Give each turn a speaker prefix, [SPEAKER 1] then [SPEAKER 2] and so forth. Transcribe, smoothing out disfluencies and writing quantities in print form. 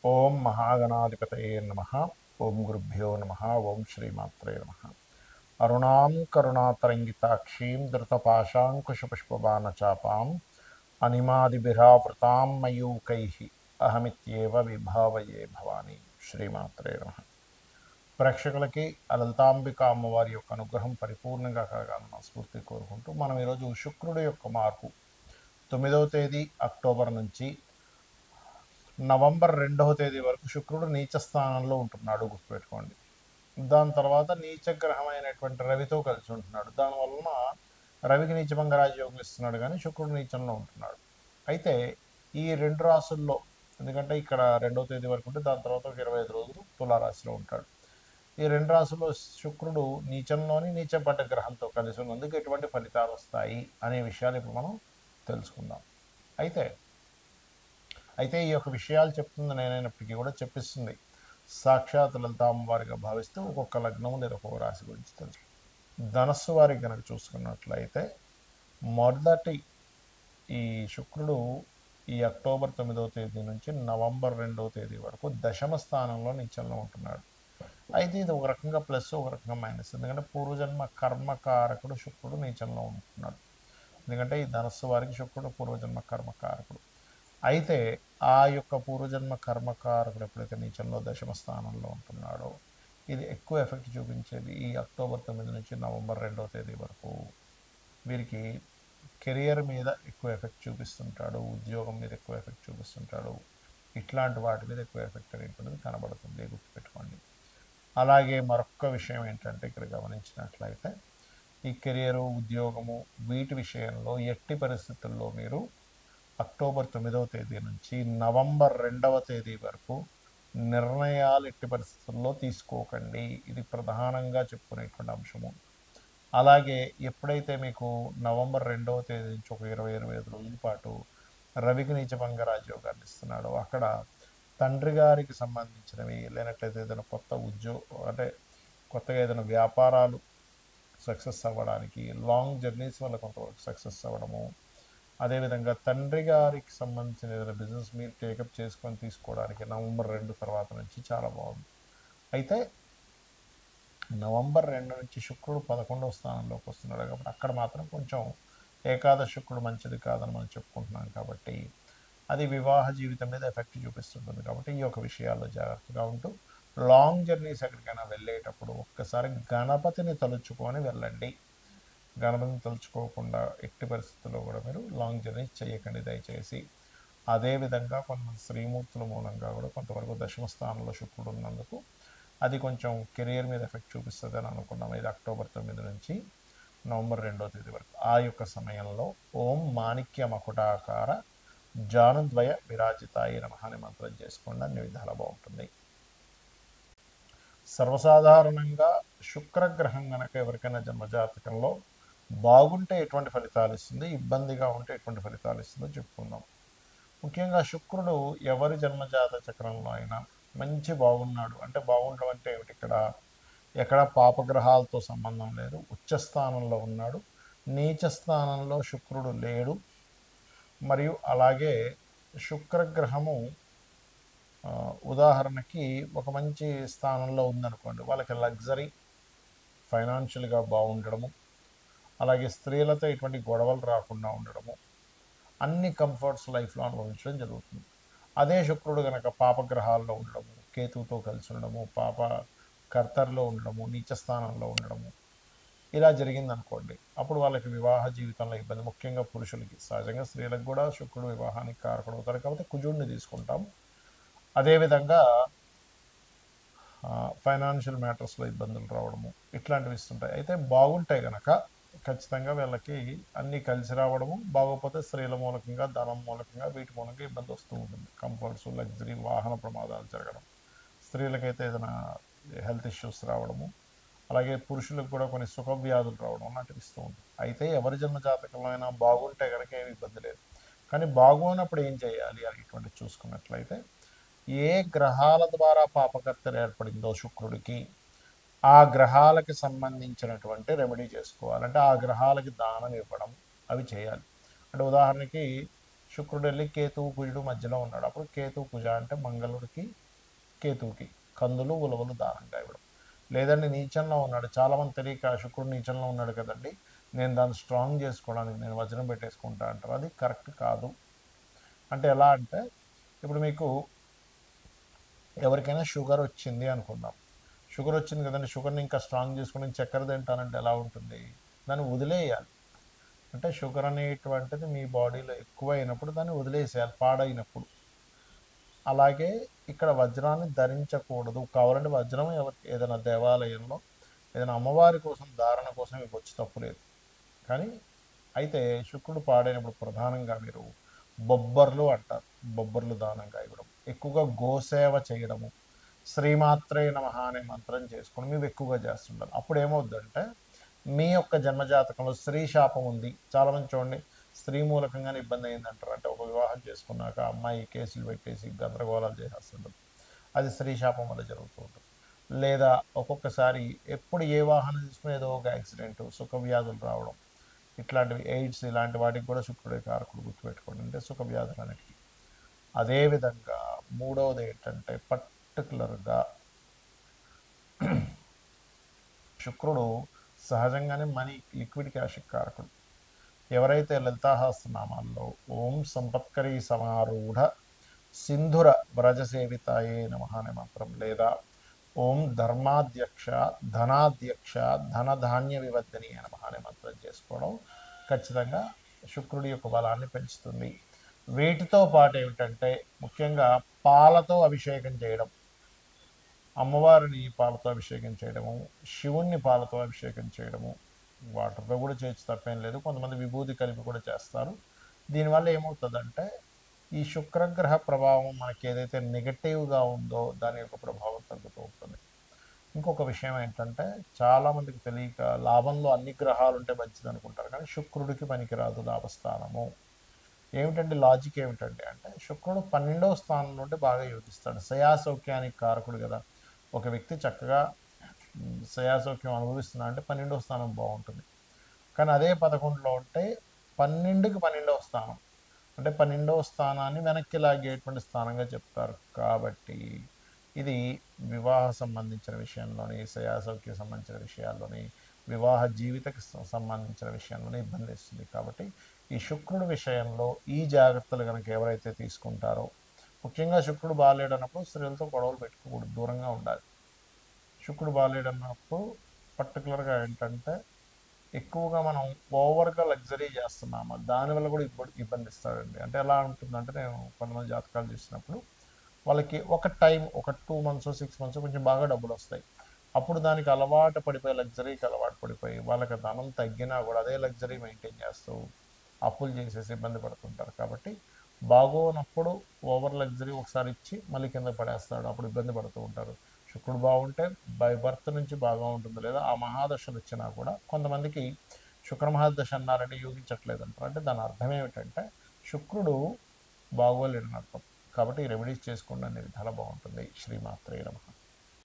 [SPEAKER 1] ఓం మహాగణాధిపతయే నమః. ఓం గురుభ్యో నమః. ఓం శ్రీమాత్రే నమః. అరుణాం కరుణాతరంగితాక్షీం ధృతపాశాంకుశపుష్పబాణచాపాం అనిమాదిభిరావృతాం మయూకైః అహమిత్యేవ విభావయే భవాని. శ్రీమాత్రే నమః. ప్రేక్షకులకి లలితాంబిక అమ్మవారి యొక్క అనుగ్రహం పరిపూర్ణంగా కలగాలని స్ఫూర్తి కోరుకుంటూ మనం ఈరోజు శుక్రుడి యొక్క మార్పు 9వ తేదీ అక్టోబర్ నుంచి నవంబర్ 2వ తేదీ వరకు శుక్రుడు నీచ స్థానంలో ఉంటున్నాడు, గుర్తుపెట్టుకోండి. దాని తర్వాత నీచగ్రహమైనటువంటి రవితో కలిసి ఉంటున్నాడు. దానివలన రవికి నీచభంగ రాజయోగం ఇస్తున్నాడు, కానీ శుక్రుడు నీచంలో ఉంటున్నాడు. అయితే ఈ రెండు రాసుల్లో, ఎందుకంటే ఇక్కడ 2వ తేదీ వరకు ఉంటే దాని తర్వాత ఒక 25 రోజులు తులారాశిలో ఉంటాడు. ఈ రెండు రాసుల్లో శుక్రుడు నీచంలోని నీచపడ్డ గ్రహంతో కలిసి ఉన్నందుకు ఎటువంటి ఫలితాలు వస్తాయి అనే విషయాలు ఇప్పుడు మనం తెలుసుకుందాం. అయితే ఈ యొక్క విషయాలు చెప్తుంది నేనైనప్పటికీ కూడా చెప్పిస్తుంది సాక్షాత్ లలితామ్మవారిగా భావిస్తూ ఒక్కొక్క లగ్నము లేదా ఒక్కొక్క రాశి గురించి తెలుసు. ధనస్సు వారికి కనుక చూసుకున్నట్లయితే మొదటి ఈ శుక్రుడు ఈ అక్టోబర్ 9వ తేదీ నుంచి నవంబర్ 2వ తేదీ వరకు దశమ స్థానంలో నీచంలో ఉంటున్నాడు. అయితే ఇది ఒక రకంగా ప్లస్, ఒక రకంగా మైనస్. ఎందుకంటే పూర్వజన్మ కర్మకారకుడు శుక్రుడు నీచంలో ఉంటున్నాడు. ఎందుకంటే ఈ ధనస్సు వారికి శుక్రుడు పూర్వజన్మ కర్మకారకుడు. అయితే ఆ యొక్క పూర్వజన్మ కర్మకారకుడు ఎప్పుడైతే నీచంలో దశమ స్థానంలో ఉంటున్నాడో ఇది ఎక్కువ ఎఫెక్ట్ చూపించేది ఈ అక్టోబర్ 9 నుంచి నవంబర్ 2వ తేదీ వరకు. వీరికి కెరియర్ మీద ఎక్కువ ఎఫెక్ట్ చూపిస్తుంటాడు, ఉద్యోగం మీద ఎక్కువ ఎఫెక్ట్ చూపిస్తుంటాడు, ఇట్లాంటి వాటి మీద ఎక్కువ ఎఫెక్ట్ అనేటువంటిది కనబడుతుంది, గుర్తుపెట్టుకోండి. అలాగే మరొక విషయం ఏంటంటే ఇక్కడ గమనించినట్లయితే ఈ కెరియరు, ఉద్యోగము వీటి విషయంలో ఎట్టి పరిస్థితుల్లో మీరు అక్టోబర్ 9వ తేదీ నుంచి నవంబర్ 2వ తేదీ వరకు నిర్ణయాలు ఎట్టి పరిస్థితుల్లో తీసుకోకండి. ఇది ప్రధానంగా చెప్పుకునేటువంటి అంశము. అలాగే ఎప్పుడైతే మీకు నవంబర్ 2వ తేదీ నుంచి ఒక 20-25 రోజుల పాటు రవికి నీచభంగ రాజయోగాన్ని ఇస్తున్నాడో అక్కడ తండ్రి గారికి సంబంధించినవి, లేనట్లయితే ఏదైనా కొత్త అంటే కొత్తగా ఏదైనా వ్యాపారాలు సక్సెస్ అవ్వడానికి, లాంగ్ జర్నీస్ వల్ల కొంతవరకు సక్సెస్ అవ్వడము, అదేవిధంగా తండ్రి గారికి సంబంధించిన ఏదైనా బిజినెస్ మీరు టేకప్ చేసుకొని తీసుకోవడానికి నవంబర్ 2 తర్వాత నుంచి చాలా బాగుంది. అయితే నవంబర్ 2 నుంచి శుక్రుడు 11వ స్థానంలోకి వస్తున్నాడు కాబట్టి అక్కడ మాత్రం కొంచెం ఏకాదశ శుక్రుడు మంచిది కాదని మనం చెప్పుకుంటున్నాం కాబట్టి అది వివాహ జీవితం మీద ఎఫెక్ట్ చూపిస్తుంటుంది. కాబట్టి ఈ యొక్క విషయాల్లో జాగ్రత్తగా ఉంటూ లాంగ్ జర్నీస్ ఎక్కడికైనా వెళ్ళేటప్పుడు ఒక్కసారి గణపతిని తలుచుకొని వెళ్ళండి. గణపతిని తలుచుకోకుండా ఎట్టి పరిస్థితుల్లో కూడా మీరు లాంగ్ జర్నీస్ చేయకండి దయచేసి. అదేవిధంగా కొంతమంది స్త్రీమూర్తుల మూలంగా కూడా కొంతవరకు దశమ స్థానంలో శుక్రుడు ఉన్నందుకు అది కొంచెం కెరియర్ మీద ఎఫెక్ట్ చూపిస్తుంది అని అనుకున్నాం. ఇది అక్టోబర్ 9 నుంచి నవంబర్ 2వ తేదీ వరకు. ఆ యొక్క సమయంలో ఓం మాణిక్య మకుటాకార జానుద్వయ విరాజితాయి నమః అనే మంత్రం చేసుకోండి, అన్ని విధాలా బాగుంటుంది. సర్వసాధారణంగా శుక్రగ్రహం కనుక ఎవరికైనా జన్మజాతకంలో బాగుంటే ఎటువంటి ఫలితాలు ఇస్తుంది, ఇబ్బందిగా ఉంటే ఎటువంటి ఫలితాలు ఇస్తుందో చెప్పుకుందాం. ముఖ్యంగా శుక్రుడు ఎవరి జన్మజాత చక్రంలో అయినా మంచి బాగున్నాడు అంటే, బాగుండడం అంటే ఏమిటి, ఎక్కడ పాపగ్రహాలతో సంబంధం లేదు, ఉచ్చస్థానంలో ఉన్నాడు, నీచ స్థానంలో శుక్రుడు లేడు, మరియు అలాగే శుక్రగ్రహము ఉదాహరణకి ఒక మంచి స్థానంలో ఉందనుకోండి, వాళ్ళకి లగ్జరీ, ఫైనాన్షియల్గా బాగుండడము, అలాగే స్త్రీలతో ఎటువంటి గొడవలు రాకుండా ఉండడము, అన్ని కంఫర్ట్స్ లైఫ్లో అనుభవించడం జరుగుతుంది. అదే శుక్రుడు కనుక పాపగ్రహాల్లో ఉండడము, కేతువుతో కలిసి ఉండడము, పాప కర్తర్లో ఉండడము, నీచ స్థానంలో ఉండడము, ఇలా జరిగిందనుకోండి, అప్పుడు వాళ్ళకి వివాహ జీవితంలో ఇబ్బంది. ముఖ్యంగా పురుషులకి, సహజంగా స్త్రీలకు కూడా శుక్రుడు వివాహానికి కారకుడు అవుతారు కాబట్టి కుజుడిని తీసుకుంటాం. అదేవిధంగా ఫైనాన్షియల్ మ్యాటర్స్లో ఇబ్బందులు రావడము ఇట్లాంటివి ఇస్తుంటాయి. అయితే బాగుంటాయి కనుక ఖచ్చితంగా వీళ్ళకి అన్నీ కలిసి రావడము, బాగోపోతే స్త్రీల మూలకంగా, ధనం మూలకంగా, వీటి మూలంగా ఇబ్బంది వస్తూ ఉంటుంది. కంఫర్ట్స్, లగ్జరీ, వాహన ప్రమాదాలు జరగడం, స్త్రీలకైతే ఏదైనా హెల్త్ ఇష్యూస్ రావడము, అలాగే పురుషులకు కూడా కొన్ని సుఖ వ్యాధులు రావడం లాంటివి ఇస్తూ ఉంటుంది. అయితే ఎవరి జన్మ జాతకంలో అయినా బాగుంటే కనుక ఏమి ఇబ్బంది లేదు. కానీ బాగోనప్పుడు ఏం చేయాలి అనేటువంటి చూసుకున్నట్లయితే, ఏ గ్రహాల ద్వారా పాపకర్తలు ఏర్పడిందో శుక్రుడికి, ఆ గ్రహాలకి సంబంధించినటువంటి రెమెడీ చేసుకోవాలి. అంటే ఆ గ్రహాలకి దానం ఇవ్వడం, అవి చేయాలి. అంటే ఉదాహరణకి శుక్రుడు వెళ్ళి కేతువు కుజుడు మధ్యలో ఉన్నాడు. అప్పుడు కేతువు కుజ అంటే మంగళుడికి కేతువుకి కందులు ఉలవలు దానంగా ఇవ్వడం. లేదండి నీచంలో ఉన్నాడు, చాలామంది తెలియక శుక్రుడు నీచంలో ఉన్నాడు కదండి, నేను దాన్ని స్ట్రాంగ్ చేసుకోవడానికి నేను వజ్రం పెట్టేసుకుంటా అంటారు. అది కరెక్ట్ కాదు. అంటే ఎలా అంటే ఇప్పుడు మీకు ఎవరికైనా షుగర్ వచ్చింది అనుకుందాం. షుగర్ వచ్చింది కదండి, షుగర్ని ఇంకా స్ట్రాంగ్ చేసుకుని చక్కెర తింటానంటే ఎలా ఉంటుంది? దాన్ని వదిలేయాలి. అంటే షుగర్ అనేటువంటిది మీ బాడీలో ఎక్కువ అయినప్పుడు దాన్ని వదిలేసేయాలి, పాడైనప్పుడు. అలాగే ఇక్కడ వజ్రాన్ని ధరించకూడదు. కావాలంటే వజ్రం ఏదైనా దేవాలయంలో ఏదైనా అమ్మవారి కోసం ధారణ కోసం ఇవ్వచ్చు, తప్పు లేదు. కానీ అయితే శుక్రుడు పాడైనప్పుడు ప్రధానంగా మీరు బొబ్బర్లు అంటారు, బొబ్బర్లు దానంగా ఇవ్వడం, ఎక్కువగా గోసేవ చేయడము, శ్రీమాత్రే నమః అనే మంత్రం చేసుకుని మీరు ఎక్కువగా చేస్తుంటారు. అప్పుడు ఏమవుద్దంటే మీ యొక్క జన్మజాతకంలో స్త్రీ శాపం ఉంది. చాలామంది చూడండి స్త్రీ మూలకంగానే ఇబ్బంది అయిందంటారు. అంటే ఒక వివాహం చేసుకున్నాక అమ్మాయి కేసులు పెట్టేసి గందరగోళాలు చేసేస్తుంటుంది. అది స్త్రీ శాపం వల్ల జరుగుతూ ఉంటుంది. లేదా ఒక్కొక్కసారి ఎప్పుడు ఏ వాహనం తీసుకుని ఏదో ఒక యాక్సిడెంట్, సుఖ వ్యాధులు రావడం, ఇట్లాంటివి ఎయిడ్స్ ఇలాంటి వాటికి కూడా శుక్రుడే కారకుడు, గుర్తుపెట్టుకోండి. అంటే సుఖ వ్యాధులు అనేవి. అదేవిధంగా మూడవది ఏంటంటే పర్టికులర్గా శుక్రుడు సహజంగానే మనీ లిక్విడ్ క్యాష్ కారకుడు. ఎవరైతే లలితాసహస్రనామాల్లో ఓం సంపత్కరీ సమారూఢ సింధుర వ్రజసేవితాయే నమః అనే మంత్రం, లేదా ఓం ధర్మాధ్యక్ష ధనాధ్యక్ష ధనధాన్య వివర్ధిని నమః అనే మంత్రం చేసుకోవడం ఖచ్చితంగా శుక్రుడి యొక్క బలాన్ని పెంచుతుంది. వీటితో పాటు ఏమిటంటే ముఖ్యంగా పాలతో అభిషేకం చేయడం, అమ్మవారిని పాలతో అభిషేకం చేయడము, శివుణ్ణి పాలతో అభిషేకం చేయడము, వాటర్తో కూడా చేయొచ్చు, తప్పేం లేదు. కొంతమంది విభూతి కలిపి కూడా చేస్తారు. దీనివల్ల ఏమవుతుందంటే ఈ శుక్రగ్రహ ప్రభావం మనకి ఏదైతే నెగటివ్గా ఉందో దాని యొక్క ప్రభావం తగ్గుతూ ఉంటుంది. ఇంకొక విషయం ఏంటంటే చాలామందికి తెలియక లాభంలో అన్ని గ్రహాలు ఉంటే మంచిది అనుకుంటారు, కానీ శుక్రుడికి పనికిరాదు లాభస్థానము. ఏమిటంటే లాజిక్ ఏమిటంటే అంటే శుక్రుడు 12వ స్థానం నుండి బాగా యోగిస్తాడు. శయాసౌఖ్యానికి కారకుడు కదా. ఒక వ్యక్తి చక్కగా శయాసౌఖ్యం అనుభవిస్తున్నా అంటే 12వ స్థానం బాగుంటుంది. కానీ అదే 11లో ఉంటే 12కి 12వ స్థానం అంటే 12వ స్థానాన్ని వెనక్కి లాగేటువంటి స్థానంగా చెప్తారు. కాబట్టి ఇది వివాహ సంబంధించిన విషయంలోని, శయాసౌఖ్య సంబంధించిన విషయాల్లోని, వివాహ జీవితకి సంబంధించిన విషయంలోనే ఇబ్బంది ఇస్తుంది. కాబట్టి ఈ శుక్రుడి విషయంలో ఈ జాగ్రత్తలు కనుక ఎవరైతే తీసుకుంటారో, ముఖ్యంగా శుక్రుడు బాగాలేడన్నప్పుడు స్త్రీలతో గొడవలు పెట్టుకోకూడదు, దూరంగా ఉండాలి. శుక్రుడు బాగాలేడన్నప్పుడు పర్టికులర్గా ఏంటంటే ఎక్కువగా మనం ఓవర్గా లగ్జరీ చేస్తున్నాము, దానివల్ల కూడా ఇబ్బంది ఇస్తాడండి. అంటే ఎలా ఉంటుందంటే నేను కొంతమంది జాతకాలు చూసినప్పుడు వాళ్ళకి ఒక టైం, ఒక 2 months 6 months కొంచెం బాగా డబ్బులు వస్తాయి. అప్పుడు దానికి అలవాటు పడిపోయి, లగ్జరీకి అలవాటు పడిపోయి వాళ్ళకి ధనం తగ్గినా కూడా అదే లగ్జరీ మెయింటైన్ చేస్తూ అప్పులు చేసేసి ఇబ్బంది పడుతుంటారు. కాబట్టి బాగోనప్పుడు ఓవర్ లగ్జరీ ఒకసారి ఇచ్చి మళ్ళీ కింద పడేస్తాడు, అప్పుడు ఇబ్బంది పడుతూ ఉంటారు. శుక్రుడు బాగుంటే బై బర్త్ నుంచి బాగా ఉంటుంది, లేదా ఆ మహాదశలు వచ్చినా కూడా కొంతమందికి శుక్ర మహాదశ అన్నారంటే యోగించట్లేదు అంటారు. అంటే దాని అర్థం ఏమిటంటే శుక్రుడు బాగోలేడని అర్థం. కాబట్టి ఈ రెమెడీస్ చేసుకోండి, అన్ని విధాలా బాగుంటుంది. శ్రీమాత్రే నమః.